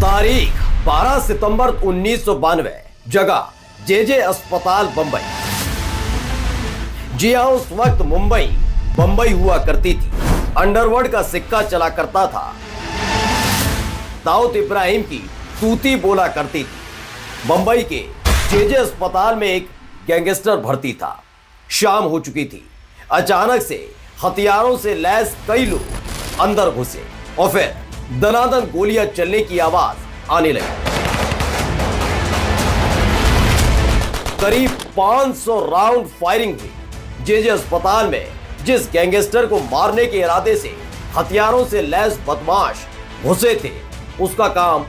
तारीख 12 सितंबर 1992, जगह जेजे अस्पताल बंबई। जी हां, उस वक्त मुंबई बंबई हुआ करती थी। अंडरवर्ल्ड का सिक्का चला करता था। दाऊद इब्राहिम की तूती बोला करती थी। बंबई के जेजे अस्पताल में एक गैंगस्टर भर्ती था। शाम हो चुकी थी। अचानक से हथियारों से लैस कई लोग अंदर घुसे और फिर दनादन गोलियां चलने की आवाज आने लगी। करीब 500 राउंड फायरिंग हुई। जेजे अस्पताल में जिस गैंगस्टर को मारने के इरादे से हथियारों से लैस बदमाश घुसे थे, उसका काम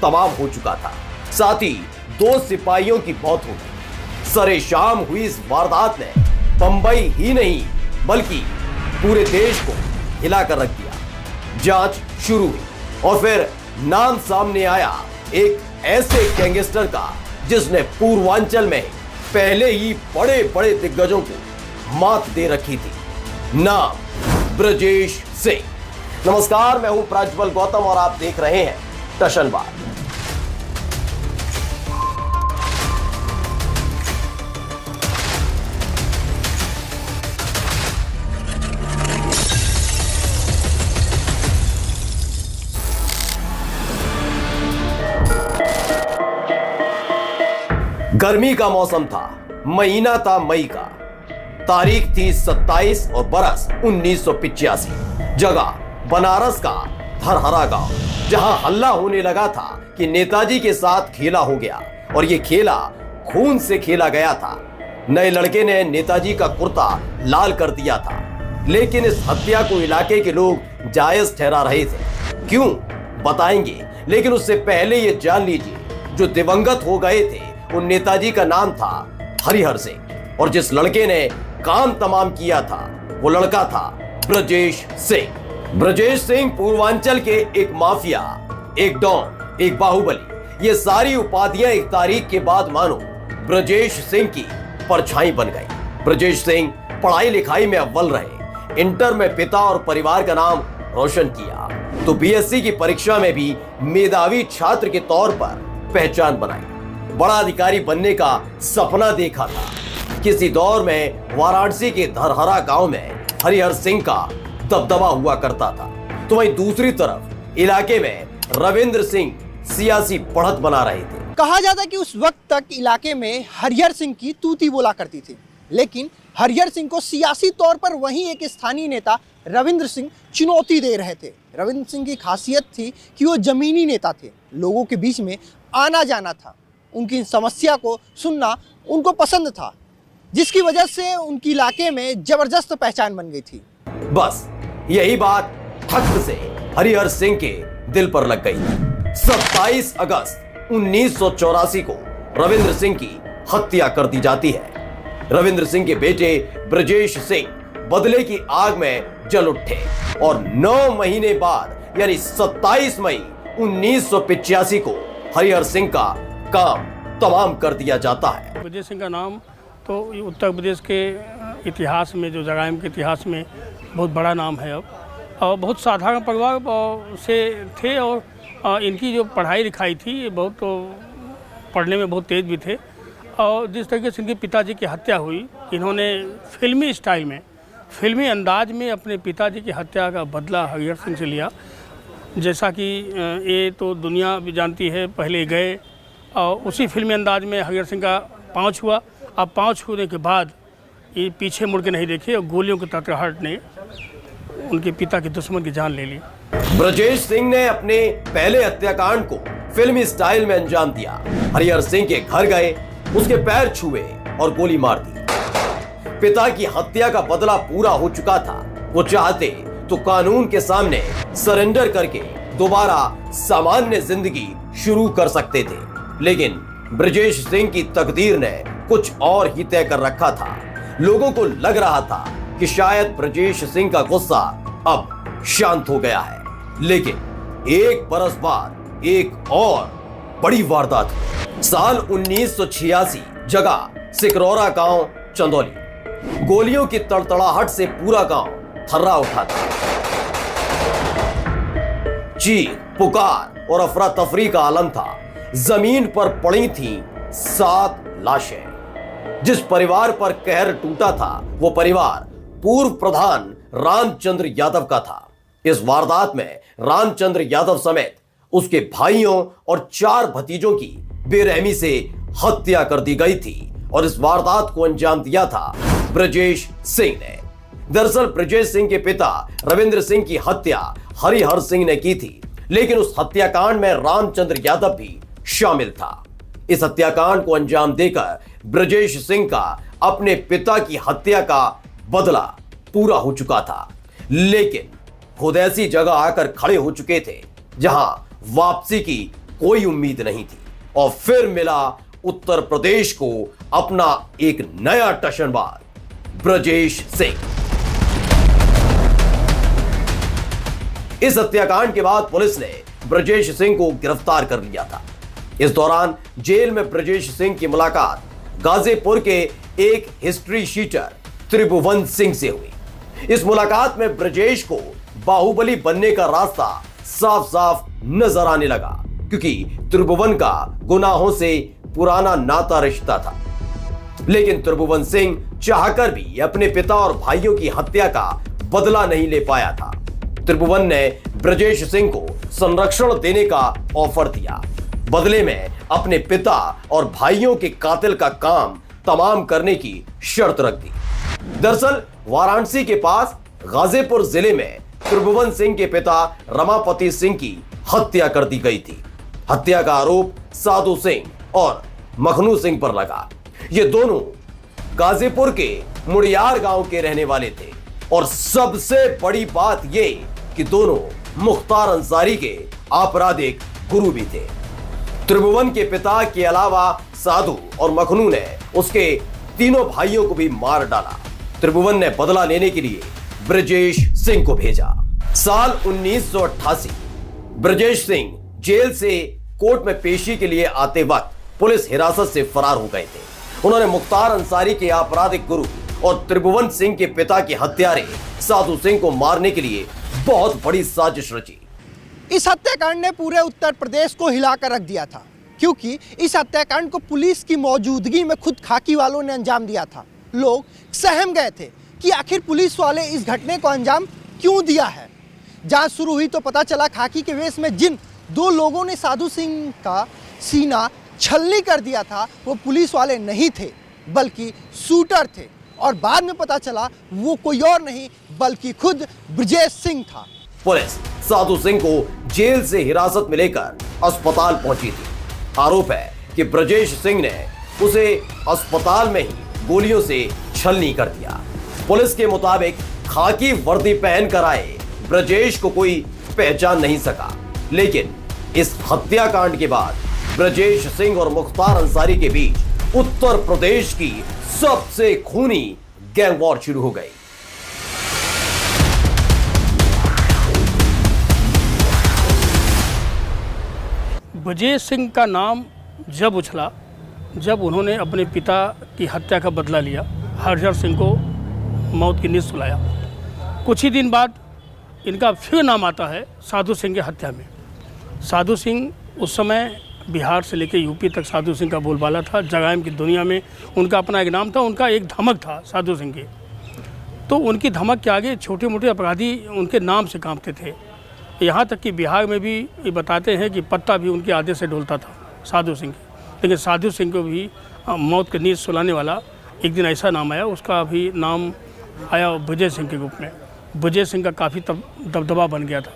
तमाम हो चुका था। साथ ही 2 सिपाहियों की मौत हो गई। सरे शाम हुई इस वारदात ने बंबई ही नहीं बल्कि पूरे देश को हिलाकर रख दिया। जांच शुरू हुई और फिर नाम सामने आया एक ऐसे गैंगस्टर का जिसने पूर्वांचल में पहले ही बड़े बड़े दिग्गजों को मात दे रखी थी। नाम ब्रजेश सिंह। नमस्कार, मैं हूं प्रज्वल गौतम और आप देख रहे हैं टशनबाज। गर्मी का मौसम था। महीना था मई का। तारीख थी 27 और बरस 1985। जगह बनारस का धरहरा गांव, जहां हल्ला होने लगा था कि नेताजी के साथ खेला हो गया और यह खेला खून से खेला गया था। नए लड़के ने नेताजी का कुर्ता लाल कर दिया था, लेकिन इस हत्या को इलाके के लोग जायज ठहरा रहे थे। क्यों, बताएंगे, लेकिन उससे पहले यह जान लीजिए, जो दिवंगत हो गए थे उन नेताजी का नाम था हरिहर सिंह, और जिस लड़के ने काम तमाम किया था वो लड़का था ब्रजेश सिंह। ब्रजेश सिंह पूर्वांचल के एक माफिया, एक डॉन, एक बाहुबली, ये सारी उपाधियां एक तारीख के बाद मानो ब्रजेश सिंह की परछाई बन गई। ब्रजेश सिंह पढ़ाई लिखाई में अव्वल रहे। इंटर में पिता और परिवार का नाम रोशन किया तो बीएससी की परीक्षा में भी मेधावी छात्र के तौर पर पहचान बनाई। बड़ा अधिकारी बनने का सपना देखा था। किसी दौर में वाराणसी के धरहरा गांव में हरिहर सिंह का दबदबा हुआ करता था, तो वहीं दूसरी तरफ इलाके में रविंद्र सिंह सियासी बढ़त बना रहे थे। कहा जाता है कि उस वक्त तक इलाके में हरिहर सिंह की तूती बोला करती थी, लेकिन हरिहर सिंह को सियासी तौर पर वहीं एक स्थानीय नेता रविंद्र सिंह चुनौती दे रहे थे। रविंद्र सिंह की खासियत थी कि वो जमीनी नेता थे। लोगों के बीच में आना जाना था। उनकी समस्या को सुनना उनको पसंद था, जिसकी वजह से उनकी इलाके में जबरदस्त पहचान बन गई थी। बस यही बात ठक से हरिहर सिंह के दिल पर लग गई। 27 अगस्त 1984 को रविंद्र सिंह की हत्या कर दी जाती है। रविंद्र सिंह के बेटे ब्रजेश सिंह बदले की आग में जल उठे और 9 महीने बाद यानी 27 मई 1985 को हरिहर सिंह का काम तमाम कर दिया जाता है। ब्रजेश सिंह का नाम तो उत्तर प्रदेश के इतिहास में, जो जराइम के इतिहास में बहुत बड़ा नाम है अब, और बहुत साधारण परिवार से थे और इनकी जो पढ़ाई लिखाई थी ये बहुत पढ़ने में बहुत तेज़ भी थे। और जिस तरीके से इनके पिताजी की हत्या हुई, इन्होंने फिल्मी स्टाइल में, फिल्मी अंदाज में अपने पिताजी की हत्या का बदला हरिहर सिंह से लिया। जैसा कि ये तो दुनिया भी जानती है, पहले गए और उसी फिल्मी अंदाज में हरिहर सिंह का पाँच हुआ। अब पाँच होने के बाद ये पीछे मुड़ के नहीं देखे और गोलियों के तड़तड़ाहट ने उनके पिता के दुश्मन की जान ले ली। ब्रजेश सिंह ने अपने पहले हत्याकांड को फिल्मी स्टाइल में अंजाम दिया। हरिहर सिंह के घर गए, उसके पैर छुए और गोली मार दी। पिता की हत्या का बदला पूरा हो चुका था। वो चाहते तो कानून के सामने सरेंडर करके दोबारा सामान्य जिंदगी शुरू कर सकते थे, लेकिन ब्रजेश सिंह की तकदीर ने कुछ और ही तय कर रखा था। लोगों को लग रहा था कि शायद ब्रजेश सिंह का गुस्सा अब शांत हो गया है, लेकिन एक बरस बाद एक और बड़ी वारदात हुई। साल 1986, जगह सिकरौरा गांव, चंदौली। गोलियों की तड़तड़ाहट से पूरा गांव थर्रा उठा था। चीख पुकार और अफरा तफरी का आलम था। जमीन पर पड़ी थी 7 लाशें। जिस परिवार पर कहर टूटा था वो परिवार पूर्व प्रधान रामचंद्र यादव का था। इस वारदात में रामचंद्र यादव समेत उसके भाइयों और 4 भतीजों की बेरहमी से हत्या कर दी गई थी और इस वारदात को अंजाम दिया था ब्रजेश सिंह ने। दरअसल ब्रजेश सिंह के पिता रविंद्र सिंह की हत्या हरिहर सिंह ने की थी, लेकिन उस हत्याकांड में रामचंद्र यादव भी शामिल था। इस हत्याकांड को अंजाम देकर ब्रजेश सिंह का अपने पिता की हत्या का बदला पूरा हो चुका था, लेकिन खुद ऐसी जगह आकर खड़े हो चुके थे जहां वापसी की कोई उम्मीद नहीं थी। और फिर मिला उत्तर प्रदेश को अपना एक नया टशनबाज ब्रजेश सिंह। इस हत्याकांड के बाद पुलिस ने ब्रजेश सिंह को गिरफ्तार कर लिया था। इस दौरान जेल में ब्रजेश सिंह की मुलाकात गाजीपुर के एक हिस्ट्री शीटर त्रिभुवन सिंह से हुई। इस मुलाकात में ब्रजेश को बाहुबली बनने का रास्ता साफ साफ नजर आने लगा, क्योंकि त्रिभुवन का गुनाहों से पुराना नाता रिश्ता था। लेकिन त्रिभुवन सिंह चाहकर भी अपने पिता और भाइयों की हत्या का बदला नहीं ले पाया था। त्रिभुवन ने ब्रजेश सिंह को संरक्षण देने का ऑफर दिया, बदले में अपने पिता और भाइयों के कातिल का काम तमाम करने की शर्त रख दी। दरअसल वाराणसी के पास गाजीपुर जिले में त्रिभुवन सिंह के पिता रमापति सिंह की हत्या कर दी गई थी। हत्या का आरोप साधु सिंह और मखनू सिंह पर लगा। ये दोनों गाजीपुर के मुड़ियार गांव के रहने वाले थे और सबसे बड़ी बात ये कि दोनों मुख्तार अंसारी के आपराधिक गुरु भी थे। त्रिभुवन के पिता के अलावा साधु और मखनू ने उसके तीनों भाइयों को भी मार डाला। त्रिभुवन ने बदला लेने के लिए ब्रजेश सिंह को भेजा। साल 1988 ब्रजेश सिंह जेल से कोर्ट में पेशी के लिए आते वक्त पुलिस हिरासत से फरार हो गए थे। उन्होंने मुख्तार अंसारी के आपराधिक गुरु और त्रिभुवन सिंह के पिता के हत्यारे साधु सिंह को मारने के लिए बहुत बड़ी साजिश रची। इस हत्याकांड ने पूरे उत्तर प्रदेश को हिलाकर रख दिया था, क्योंकि इस हत्याकांड को पुलिस की मौजूदगी में खुद खाकी वालों ने अंजाम दिया था। लोग सहम गए थे कि आखिर पुलिस वाले इस घटने को अंजाम क्यों दिया है। जांच शुरू हुई तो पता चला खाकी के वेश में जिन 2 लोगों ने साधु सिंह का सीना छलनी कर दिया था वो पुलिस वाले नहीं थे, बल्कि शूटर थे। और बाद में पता चला वो कोई और नहीं बल्कि खुद ब्रजेश सिंह था। पुलिस साधु सिंह को जेल से हिरासत में लेकर अस्पताल पहुंची थी। आरोप है कि ब्रजेश सिंह ने उसे अस्पताल में ही गोलियों से छलनी कर दिया। पुलिस के मुताबिक खाकी वर्दी पहनकर आए ब्रजेश को कोई पहचान नहीं सका, लेकिन इस हत्याकांड के बाद ब्रजेश सिंह और मुख्तार अंसारी के बीच उत्तर प्रदेश की सबसे खूनी गैंग वॉर शुरू हो गई। ब्रजेश सिंह का नाम जब उछला जब उन्होंने अपने पिता की हत्या का बदला लिया, हरिहर सिंह को मौत की नींद सुलाया। कुछ ही दिन बाद इनका फिर नाम आता है साधु सिंह की हत्या में। साधु सिंह उस समय बिहार से लेकर यूपी तक साधु सिंह का बोलबाला था। जगायम की दुनिया में उनका अपना एक नाम था, उनका एक धमक था साधु सिंह के। तो उनकी धमक के आगे छोटे मोटे अपराधी उनके नाम से कांपते थे। यहाँ तक कि बिहार में भी ये बताते हैं कि पत्ता भी उनके आदेश से डोलता था साधु सिंह के। लेकिन साधु सिंह को भी मौत की नींद सुलाने वाला एक दिन ऐसा नाम आया, उसका भी नाम आया ब्रजेश सिंह के रूप में। ब्रजेश सिंह का काफ़ी दबदबा बन गया था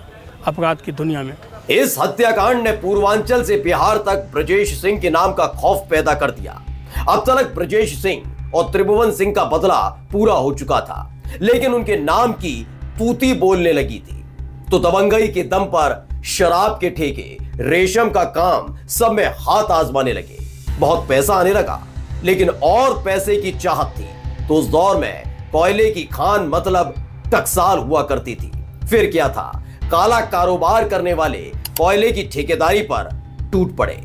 अपराध की दुनिया में। इस हत्याकांड ने पूर्वांचल से बिहार तक ब्रजेश सिंह के नाम का खौफ पैदा कर दिया। अब तक ब्रजेश सिंह और त्रिभुवन सिंह का बदला पूरा हो चुका था, लेकिन उनके नाम की तूती बोलने लगी थी। तो दबंगई के दम पर शराब के ठेके, रेशम का काम सब में हाथ आजमाने लगे। बहुत पैसा आने लगा, लेकिन और पैसे की चाहत थी। तो उस दौर में कोयले की खान मतलब टकसाल हुआ करती थी। फिर क्या था, काला कारोबार करने वाले कोयले की ठेकेदारी पर टूट पड़े।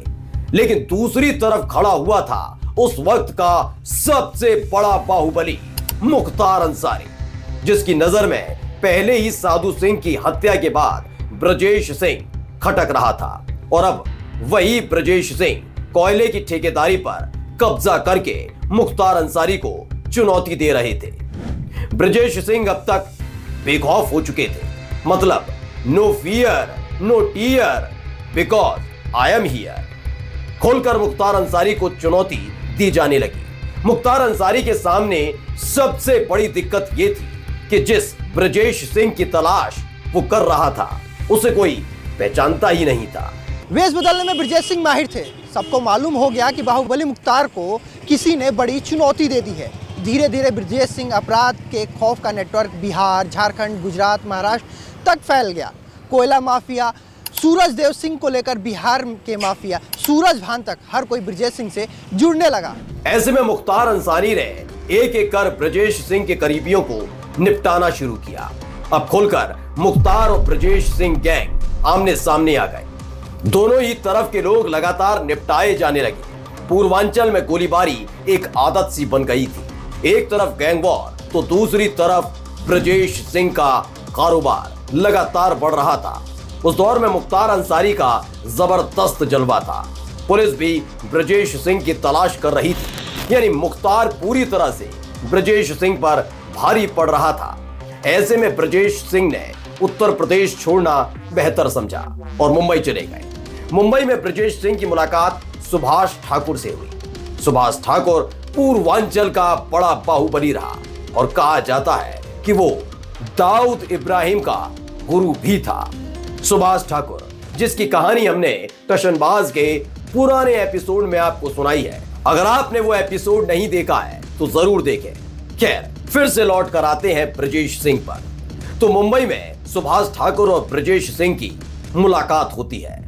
लेकिन दूसरी तरफ खड़ा हुआ था उस वक्त का सबसे बड़ा बाहुबली मुख्तार अंसारी, जिसकी नजर में पहले ही साधु सिंह की हत्या के बाद ब्रजेश सिंह खटक रहा था। और अब वही ब्रजेश सिंह कोयले की ठेकेदारी पर कब्जा करके मुख्तार अंसारी को चुनौती दे रहे थे। ब्रजेश सिंह अब तक बेखौफ हो चुके थे, मतलब no fear no tear because I am here. खोलकर मुख्तार अंसारी को चुनौती दी जाने लगी। मुख्तार अंसारी के सामने सबसे बड़ी दिक्कत यह थी कि जिस ब्रजेश सिंह की तलाश वो कर रहा था उसे कोई पहचानता ही नहीं था। वेश बदलने में ब्रजेश सिंह माहिर थे। सबको मालूम हो गया कि बाहुबली मुख्तार को किसी ने बड़ी चुनौती दे दी है। धीरे धीरे ब्रजेश सिंह अपराध के खौफ का नेटवर्क बिहार, झारखंड, गुजरात, महाराष्ट्र तक फैल गया। कोयला माफिया सूरज देव सिंह को लेकर बिहार के माफिया सूरज भान तक हर कोई ब्रजेश सिंह से जुड़ने लगा। ऐसे में मुख्तार अंसारी ने एक एक कर ब्रजेश सिंह के करीबियों को निपटाना शुरू किया। अब खुलकर मुख्तार और ब्रजेश सिंह गैंग आमने सामने आ गए। दोनों ही तरफ के लोग लगातार निपटाए जाने लगे। पूर्वांचल में गोलीबारी एक आदत सी बन गई थी। एक तरफ गैंग वॉर तो दूसरी तरफ ब्रजेश सिंह का कारोबार लगातार बढ़ रहा था। उस दौर में मुख्तार अंसारी का जबरदस्त जलवा था। पुलिस भी ब्रजेश सिंह की तलाश कर रही थी, यानी मुख्तार पूरी तरह से ब्रजेश सिंह पर भारी पड़ रहा था। ऐसे में ब्रजेश सिंह ने उत्तर प्रदेश छोड़ना बेहतर समझा और मुंबई चले गए। मुंबई में ब्रजेश सिंह की मुलाकात सुभाष ठाकुर से हुई। सुभाष ठाकुर पूर्वांचल का बड़ा बाहुबली रहा और कहा जाता है कि वो दाऊद इब्राहिम का गुरु भी था। सुभाष ठाकुर, जिसकी कहानी हमने टशनबाज के पुराने एपिसोड में आपको सुनाई है। अगर आपने वो एपिसोड नहीं देखा है तो जरूर देखें। खैर, फिर से लौट कर आते हैं ब्रजेश सिंह पर। तो मुंबई में सुभाष ठाकुर और ब्रजेश सिंह की मुलाकात होती है।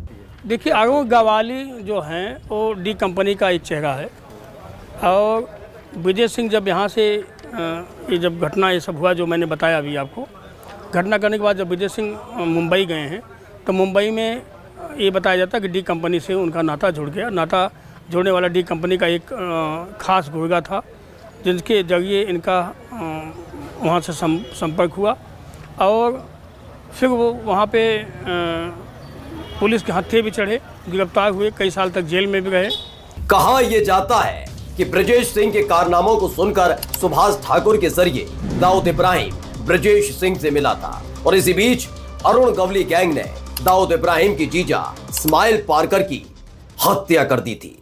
देखिए, अरुण गवाली जो हैं वो डी कंपनी का एक चेहरा है और ब्रजेश सिंह जब यहाँ से ये जब घटना ये सब हुआ जो मैंने बताया अभी आपको, घटना करने के बाद जब ब्रजेश सिंह मुंबई गए हैं तो मुंबई में ये बताया जाता है कि डी कंपनी से उनका नाता जुड़ गया। नाता जोड़ने वाला डी कंपनी का एक खास गुर्गा था जिनके जरिए इनका वहाँ से संपर्क हुआ और फिर वो वहाँ पे पुलिस के हत्थे भी चढ़े, गिरफ्तार हुए, कई साल तक जेल में भी रहे। कहा यह जाता है कि ब्रजेश सिंह के कारनामों को सुनकर सुभाष ठाकुर के जरिए दाऊद इब्राहिम ब्रजेश सिंह से मिला था और इसी बीच अरुण गवली गैंग ने दाऊद इब्राहिम की जीजा स्माइल पारकर की हत्या कर दी थी।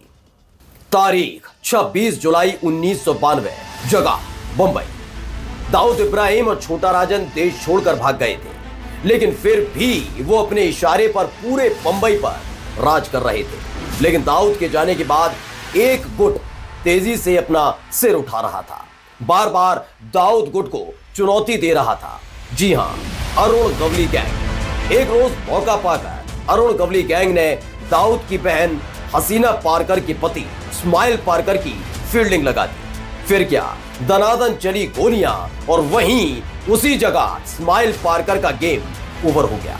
तारीख 26 जुलाई 1992, जगह बंबई। दाऊद इब्राहिम और छोटा राजन देश छोड़कर भाग गए थे, लेकिन फिर भी वो अपने इशारे पर पूरे बंबई पर राज कर रहे थे। लेकिन दाऊद के जाने के बाद एक गुट तेजी से अपना सिर उठा रहा था, बार बार दाऊद गुट को चुनौती दे रहा था। जी हां, अरुण गवली गैंग। एक रोज मौका पाकर अरुण गवली गैंग ने दाऊद की बहन हसीना पारकर की पति स्माइल पारकर की फील्डिंग लगा दी। फिर क्या, दनादन चली गोलियां और वहीं उसी जगह स्माइल पारकर का गेम ओवर हो गया।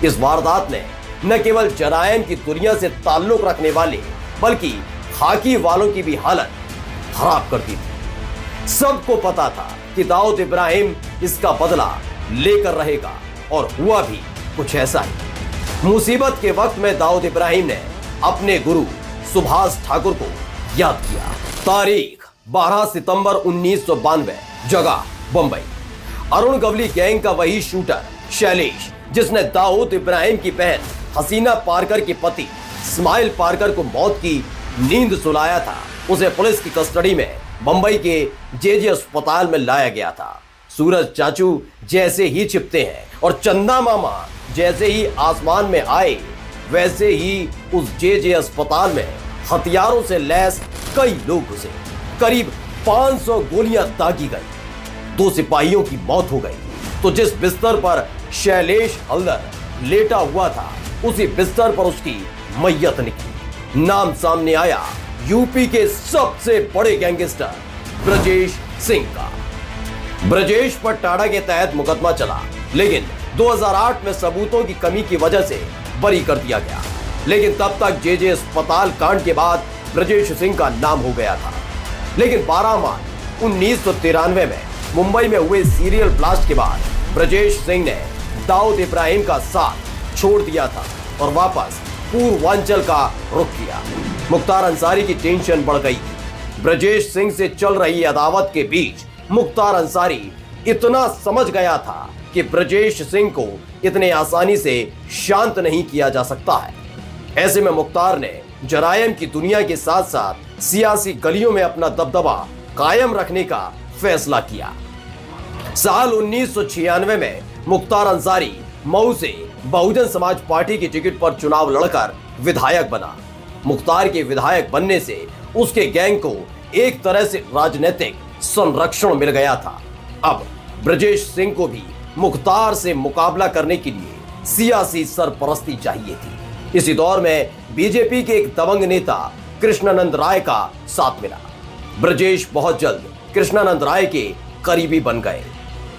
इस वारदात ने न केवल जरायम की दुनिया से ताल्लुक रखने वाले बल्कि खाकी वालों की भी हालत खराब कर दी थी। सबको पता था कि दाऊद इब्राहिम इसका बदला लेकर रहेगा और हुआ भी कुछ ऐसा ही। मुसीबत के वक्त में दाऊद इब्राहिम ने अपने गुरु सुभाष ठाकुर को याद किया। तारीख 12 सितंबर 1992, जगह बंबई। अरुण गवली गैंग का वही शूटर शैलेश, जिसने दाऊद इब्राहिम की बहन हसीना पारकर के पति स्माइल पारकर को मौत की नींद सुलाया था, उसे पुलिस की कस्टडी में बंबई के जेजे अस्पताल में लाया गया था। सूरज चाचू जैसे ही छिपते हैं और चंदा मामा जैसे ही आसमान में आए, वैसे ही उस जेजे अस्पताल में हथियारों से लैस कई लोग घुसे। करीब 500 गोलियां दागी गई। 2 सिपाहियों की मौत हो गई। तो जिस बिस्तर पर शैलेश हल्दर लेटा हुआ था, उसी बिस्तर पर उसकी मैयत निकली। नाम सामने आया यूपी के सबसे बड़े गैंगस्टर ब्रजेश सिंह का। ब्रजेश पर टाड़ा के तहत मुकदमा चला, लेकिन 2008 में सबूतों की कमी की वजह से बरी कर दिया गया। लेकिन तब तक जेजे अस्पताल कांड के बाद ब्रजेश सिंह का नाम हो गया था। लेकिन 12 मार्च 1993 में मुंबई में हुए सीरियल ब्लास्ट के बाद ब्रजेश सिंह ने दाऊद इब्राहिम का साथ छोड़ दिया था और वापस पूर्वांचल का रुख किया। मुख्तार अंसारी की टेंशन बढ़ गई। ब्रजेश सिंह से चल रही अदावत के बीच मुख्तार अंसारी इतना समझ गया था कि ब्रजेश सिंह को इतने आसानी से शांत नहीं किया जा सकता है। ऐसे में मुख्तार ने जरायम की दुनिया के साथ साथ सियासी गलियों में अपना दबदबा कायम रखने का फैसला किया। साल 1996 में मुख्तार अंसारी मऊ से बहुजन समाज पार्टी की टिकट पर चुनाव लड़कर विधायक बना। मुख्तार के विधायक बनने से उसके गैंग को एक तरह से राजनीतिक संरक्षण मिल गया था। अब ब्रजेश सिंह को भी मुख्तार से मुकाबला करने के लिए सियासी सरपरस्ती चाहिए थी। इसी दौर में बीजेपी के एक दबंग नेता कृष्णानंद राय का साथ मिला। ब्रजेश बहुत जल्द कृष्णानंद राय के करीबी बन गए।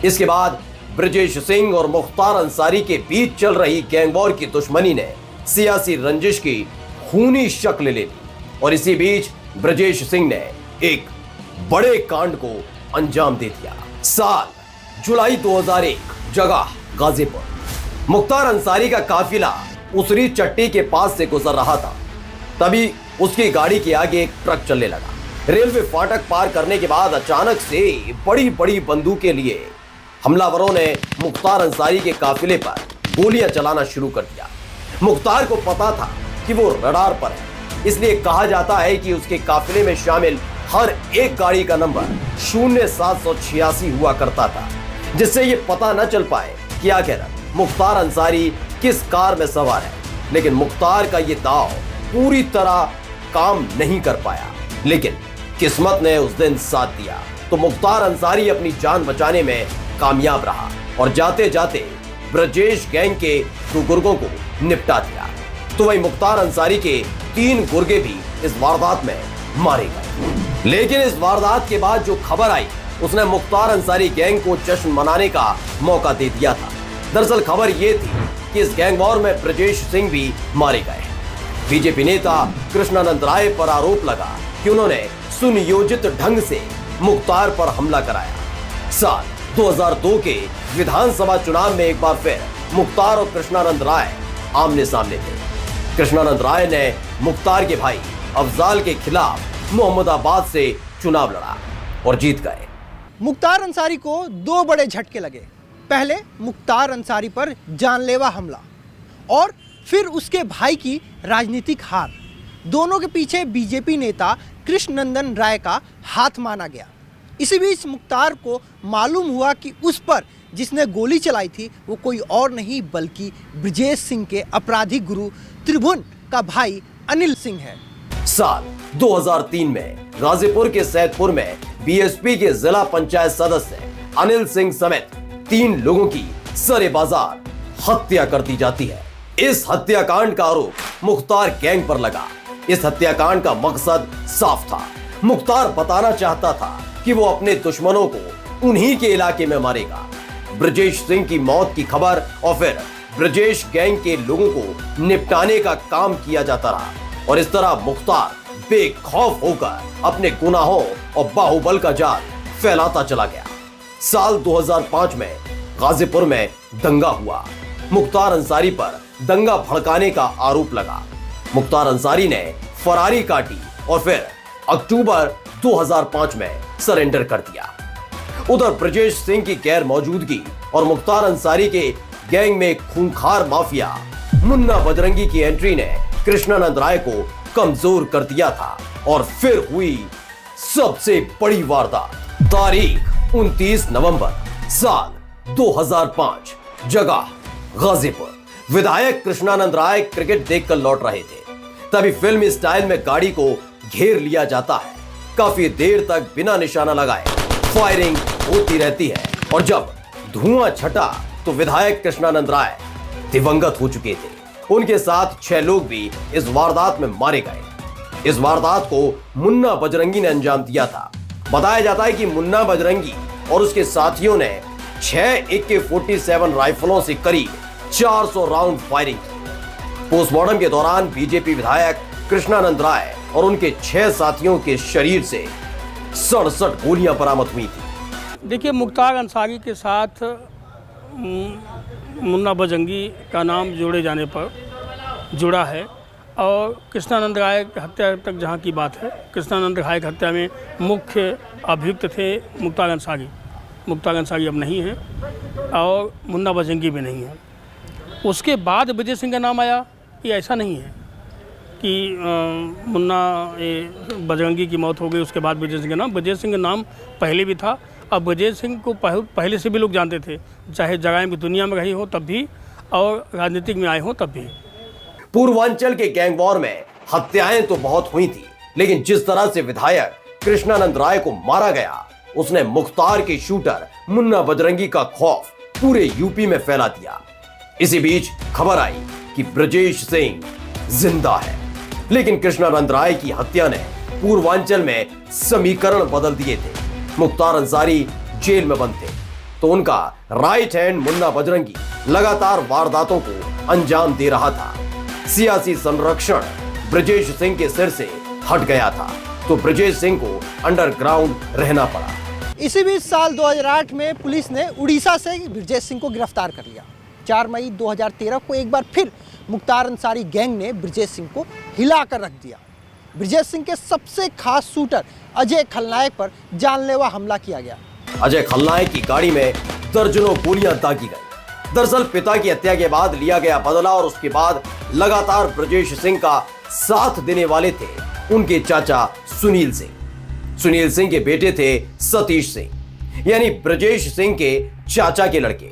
इसके बाद ब्रजेश सिंह और मुख्तार अंसारी के बीच चल रही गैंग वॉर की दुश्मनी ने सियासी रंजिश की खूनी शक्ल ले ली और इसी बीच ब्रजेश सिंह ने एक बड़े कांड को अंजाम दे दिया। साल जुलाई 2001, जगह गाजीपुर। मुख्तार अंसारी का काफिला उसरी चट्टी के पास से गुजर रहा था, तभी उसकी गाड़ी के आगे एक ट्रक चलने लगा। रेलवे फाटक पार करने के बाद अचानक से बड़ी बड़ी बंदूकें लिए हमलावरों ने मुख्तार अंसारी के काफिले पर गोलियां चलाना शुरू कर दिया। मुख्तार को पता था कि वो रडार पर है, इसलिए कहा जाता है कि उसके काफिले में शामिल हर एक गाड़ी का नंबर 0786 हुआ करता था, जिससे ये पता न चल पाए कि आखिर मुख्तार अंसारी किस कार में सवार है। लेकिन मुख्तार का ये दाव पूरी तरह काम नहीं कर पाया, लेकिन किस्मत ने उस दिन साथ दिया तो मुख्तार अंसारी अपनी जान बचाने में कामयाब रहा और जाते जाते ब्रजेश गैंग के 2 गुर्गों को निपटा दिया। तो वही मुख्तार अंसारी के 3 गुर्गे भी इस वारदात में मारे गए। लेकिन इस वारदात के बाद जो खबर आई उसने मुख्तार अंसारी गैंग को जश्न मनाने का मौका दे दिया था। दरअसल खबर ये थी कि इस गैंग वॉर में ब्रजेश सिंह भी मारे गए। बीजेपी नेता कृष्णानंद राय पर आरोप लगा कि उन्होंने सुनियोजित ढंग से मुख्तार पर हमला कराया। साल 2002 के विधानसभा चुनाव में एक बार फिर मुख्तार और कृष्णानंद राय आमने सामने थे। कृष्णानंद राय ने मुख्तार के भाई अफजाल के खिलाफ मोहम्मदाबाद से चुनाव लड़ा और जीत गए। मुख्तार अंसारी को 2 बड़े झटके लगे। पहले मुख्तार अंसारी पर जानलेवा हमला और फिर उसके भाई की राजनीतिक हार। दोनों के पीछे बीजेपी नेता कृष्णनंदन राय का हाथ माना गया। इसी बीच मुख्तार को मालूम हुआ कि उस पर जिसने गोली चलाई थी वो कोई और नहीं बल्कि ब्रजेश सिंह के आपराधिक गुरु त्रिभुवन का भाई अनिल सिंह है। साल 2003 में गाजीपुर के सैदपुर में बीएसपी के जिला पंचायत सदस्य अनिल सिंह समेत 3 लोगों की सरे बाजार हत्या कर दी जाती है। इस हत्याकांड का आरोप मुख्तार गैंग पर लगा। इस हत्याकांड का मकसद साफ था। मुख्तार बताना चाहता था कि वो अपने दुश्मनों को उन्हीं के इलाके में मारेगा। ब्रजेश सिंह की मौत की खबर और फिर ब्रजेश गैंग के लोगों को निपटाने का काम किया जाता रहा और इस तरह मुख्तार बेखौफ होकर अपने गुनाहों और बाहुबल का जाल फैलाता चला गया। साल 2005 में गाजीपुर में दंगा हुआ। मुख्तार अंसारी पर दंगा भड़काने का आरोप लगा। मुख्तार अंसारी ने फरारी काटी और फिर अक्टूबर 2005 में सरेंडर कर दिया। उधर ब्रजेश सिंह की गैर मौजूदगी और मुख्तार अंसारी के गैंग में खूंखार माफिया मुन्ना बजरंगी की एंट्री ने कृष्णानंद राय को कमजोर कर दिया था और फिर हुई सबसे बड़ी वारदात। तारीख 29 नवंबर साल 2005, जगह गाजीपुर। विधायक कृष्णानंद राय क्रिकेट देखकर लौट रहे थे, तभी फिल्मी स्टाइल में गाड़ी को घेर लिया जाता है। काफी देर तक बिना निशाना लगाए फायरिंग होती रहती है और जब धुआं छटा तो विधायक कृष्णानंद राय दिवंगत हो चुके थे। उनके साथ 6 लोग भी इस वारदात में मारे गए। इस वारदात को मुन्ना बजरंगी ने अंजाम दिया था। बताया जाता है कि मुन्ना बजरंगी और उसके साथियों ने 6 AK-47 राइफलों से करीब 400 राउंड फायरिंग की। पोस्टमार्टम के दौरान बीजेपी विधायक कृष्णानंद राय और उनके 6 साथियों के शरीर से 67 गोलियां बरामद हुई थी। देखिए, मुख्तार अंसारी के साथ मुन्ना बजरंगी का नाम जोड़े जाने पर जुड़ा है और कृष्णानंद राय की हत्या तक जहाँ की बात है, कृष्णानंद राय की हत्या में मुख्य अभियुक्त थे मुख्तार अंसारी। मुख्तार अंसारी अब नहीं है और मुन्ना बजरंगी भी नहीं है। उसके बाद विजय सिंह का नाम आया। ये ऐसा नहीं है कि मुन्ना बजरंगी की मौत हो गई उसके बाद विजय सिंह का नाम। विजय सिंह का नाम पहले भी था। अब विजय सिंह को पहले से भी लोग जानते थे, चाहे जराइम की दुनिया में रही हो तब भी और राजनीतिक में आए हो तब भी। पूर्वांचल के गैंग वॉर में हत्याएं तो बहुत हुई थी, लेकिन जिस तरह से विधायक कृष्णानंद राय को मारा गया, उसने मुख्तार के शूटर मुन्ना बजरंगी का खौफ पूरे यूपी में फैला दिया। इसी बीच खबर आई कि ब्रजेश सिंह जिंदा है, लेकिन कृष्णानंद राय की हत्या ने पूर्वांचल में समीकरण बदल दिए थे। मुख्तार अंसारी जेल में बंद थे, तो उनका राइट हैंड मुन्ना बजरंगी लगातार वारदातों को अंजाम दे रहा था। सियासी संरक्षण ब्रजेश सिंह के सिर से हट गया था, तो ब्रजेश सिंह को अंडरग्राउंड रहना पड़ा। इसी बीच साल 2008 में पुलिस ने उड़ीसा से ब्रजेश सिंह को गिरफ्तार कर लिया। 4 मई 2013 को एक बार फिर मुख्तार अंसारी गैंग ने ब्रजेश सिंह को हिला कर रख दिया। ब्रजेश सिंह के सबसे खास शूटर अजय खलनायक पर जानलेवा हमला किया गया। अजय खलनायक की गाड़ी में दर्जनों गोलियां दागी गई। दरअसल पिता की हत्या के बाद लिया गया बदला और उसके बाद लगातार ब्रजेश सिंह का साथ देने वाले थे उनके चाचा सुनील सिंह। सुनील सिंह के बेटे थे सतीश सिंह, यानी ब्रजेश सिंह के चाचा के लड़के।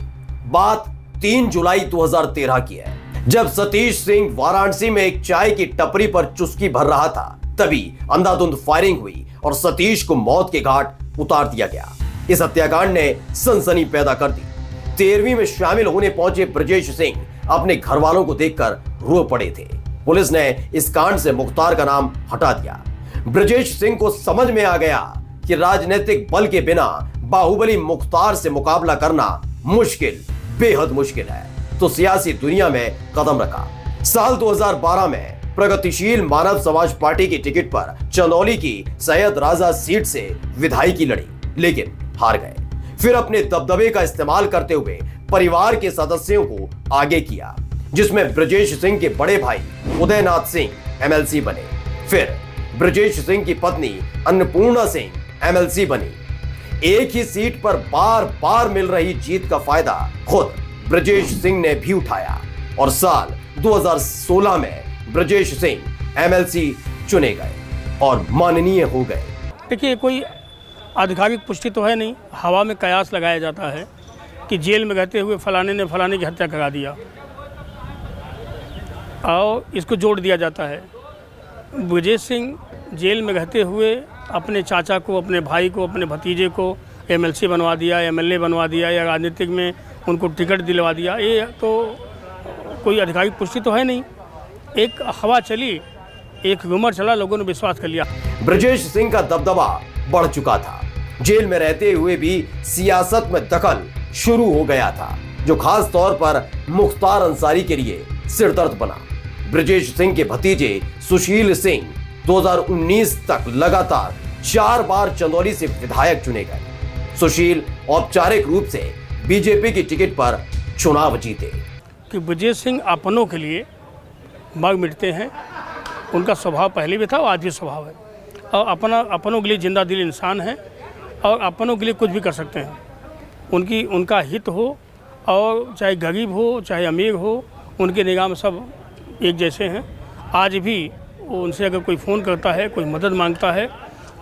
बात 3 जुलाई 2013 की है, जब सतीश सिंह वाराणसी में एक चाय की टपरी पर चुस्की भर रहा था, तभी अंधाधुंध फायरिंग हुई और सतीश को मौत के घाट उतार दिया गया। इस हत्याकांड ने सनसनी पैदा कर दी। 13वीं में शामिल होने पहुंचे ब्रजेश सिंह अपने घर वालों को देखकर रो पड़े थे। पुलिस ने इस कांड से मुख्तार का नाम हटा दिया। ब्रजेश सिंह को समझ में आ गया कि राजनीतिक बल के बिना बाहुबली मुख्तार से मुकाबला करना मुश्किल, बेहद मुश्किल है, तो सियासी दुनिया में कदम रखा। साल 2012 में प्रगतिशील मानव समाज पार्टी की टिकट पर चंदौली की सैयद राजा सीट से विधायकी लड़ी, लेकिन हार गए। फिर अपने दबदबे का इस्तेमाल करते हुए परिवार के सदस्यों को आगे किया, जिसमें ब्रजेश सिंह के बड़े भाई उदयनाथ सिंह एमएलसी बने। फिर ब्रजेश सिंह की पत्नी अन्नपूर्णा सिंह एमएलसी बनी। एक ही सीट पर बार बार मिल रही जीत का फायदा खुद ब्रजेश सिंह ने भी उठाया और साल 2016 में ब्रजेश सिंह एमएलसी चुने गए और माननीय हो गए। देखिए, कोई आधिकारिक पुष्टि तो है नहीं, हवा में कयास लगाया जाता है कि जेल में रहते हुए फलाने ने फलाने की हत्या करा दिया और इसको जोड़ दिया जाता है। ब्रजेश सिंह जेल में रहते हुए अपने चाचा को, अपने भाई को, अपने भतीजे को एमएलसी बनवा दिया, एमएलए बनवा दिया या राजनीतिक में उनको टिकट दिलवा दिया, ये तो कोई आधिकारिक पुष्टि तो है नहीं। एक हवा चली, एक रूमर चला, लोगों ने विश्वास कर लिया। ब्रजेश सिंह का दबदबा बढ़ चुका था। जेल में रहते हुए भी सियासत में दखल शुरू हो गया था, जो खास तौर पर मुख्तार अंसारी के लिए सिरदर्द बना। ब्रजेश सिंह के भतीजे सुशील सिंह 2019 तक लगातार 4 बार चंदौली से विधायक चुने गए। सुशील औपचारिक रूप से बीजेपी की टिकट पर चुनाव जीते। कि ब्रजेश सिंह अपनों के लिए मर मिटते हैं, उनका स्वभाव पहले भी था और आज भी स्वभाव है, और अपनों के लिए जिंदा दिल इंसान है और अपनों के लिए कुछ भी कर सकते हैं। उनका हित हो और चाहे गरीब हो चाहे अमीर हो, उनके निगाह में सब एक जैसे हैं। आज भी उनसे अगर कोई फ़ोन करता है, कोई मदद मांगता है,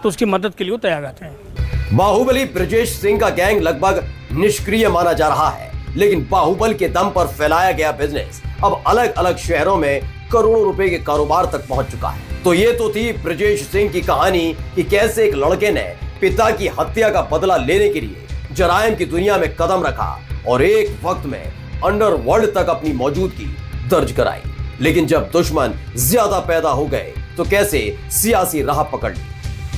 तो उसकी मदद के लिए वो तैयार रहते हैं। बाहुबली ब्रजेश सिंह का गैंग लगभग निष्क्रिय माना जा रहा है, लेकिन बाहुबल के दम पर फैलाया गया बिजनेस अब अलग अलग शहरों में करोड़ों रुपए के कारोबार तक पहुंच चुका है। तो ये तो थी ब्रजेश सिंह की कहानी कि कैसे एक लड़के ने पिता की हत्या का बदला लेने के लिए जराइम की दुनिया में कदम रखा और एक वक्त में अंडरवर्ल्ड तक अपनी मौजूदगी दर्ज कराई। लेकिन जब दुश्मन ज्यादा पैदा हो गए तो कैसे सियासी राह पकड़ ली।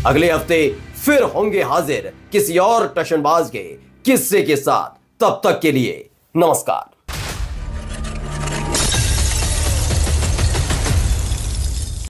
अगले हफ्ते फिर होंगे हाजिर किसी और टशनबाज के किस्से के साथ। तब तक के लिए नमस्कार।